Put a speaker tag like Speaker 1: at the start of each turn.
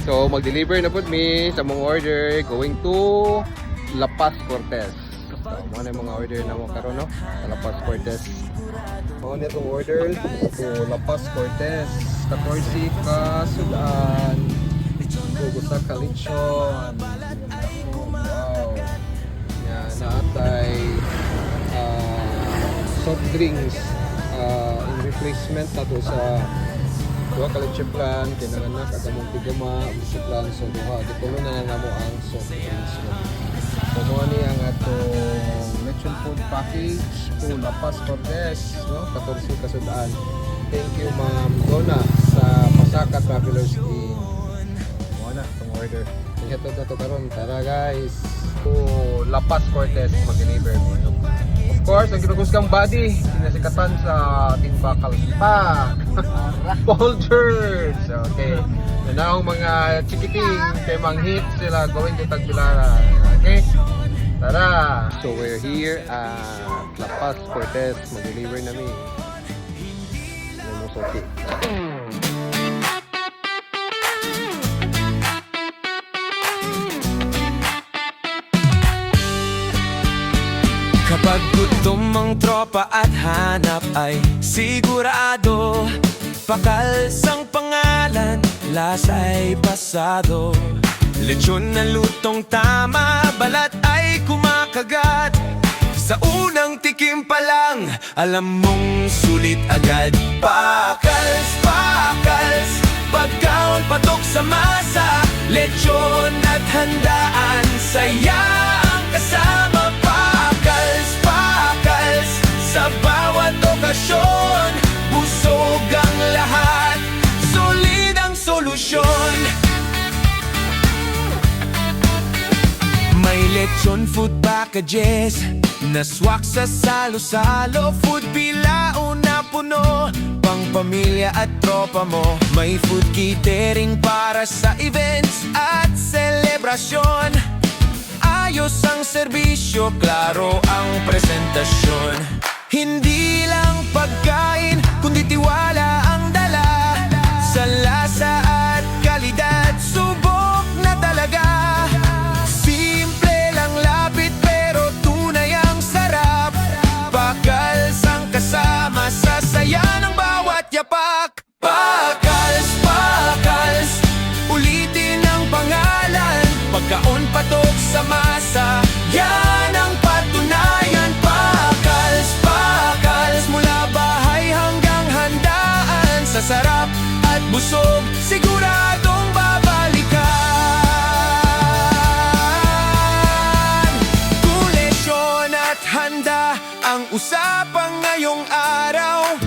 Speaker 1: So mag-deliver na po mi sa mga order going to La Paz, Cortez. So mo na mga order na mo karon no sa La Paz, Cortez. Mo na itong order to La Paz, Cortez. 14 ka sudan. Tugo sa Kalichon. Wow. Yan naatay soft drinks in replacement na to sa duha ka leche plan kinahanglan kada mong tigama leche plan so duha ditulo na namo ang soft drinks so mo ni ang atong lechon food package to La Paz, Cortez no 14 kasudaan. Thank you Ma'am Donna sa Pasaka Travelers Inn. Mo na itong order ihatod na to karon. Tara guys to La Paz, Cortez mag-deliver mo. Of course, ang kinukuskang body, sinasikatan sa ating bakal pa. Folgers! Okay. Yan na ang mga chikiting kay manghit sila going to Tagbilaran. Okay? Tara! So we're here at La Paz, Cortez. Mag-deliver namin. Yan mo soki.
Speaker 2: Kapag gutom ang tropa at hanap ay sigurado, Pakals ang pangalan, lasa'y pasado. Lechon na lutong tama, balat ay kumakagat. Sa unang tikim pa lang, alam mong sulit agad. Pakals, pakals, pagkaon patok sa masa. Lechon at handaan, saya ang kasama. Sa bawat okasyon, busog ang lahat, solid ang solusyon. May lechon food packages na swak sa salo-salo. Food bilao na puno, pang pamilya at tropa mo. May food catering para sa events at selebrasyon. Ayos ang serbisyo, klaro ang presentasyon. Hindi lang pagkain, kundi tiwala ang dala. Sa lasa at kalidad, subok na talaga. Simple lang lapit pero tunay ang sarap. Pakals ang kasama sa saya ng bawat yapak. Pakals, pakals, ulitin ang pangalan. Pagkaon patok sa masa, yan ang patunayan. Pakals, pakals, mula bahay hanggang handaan. Sa sarap at busog, siguradong babalikan. Kung lesyon at handa ang usapang ngayong araw,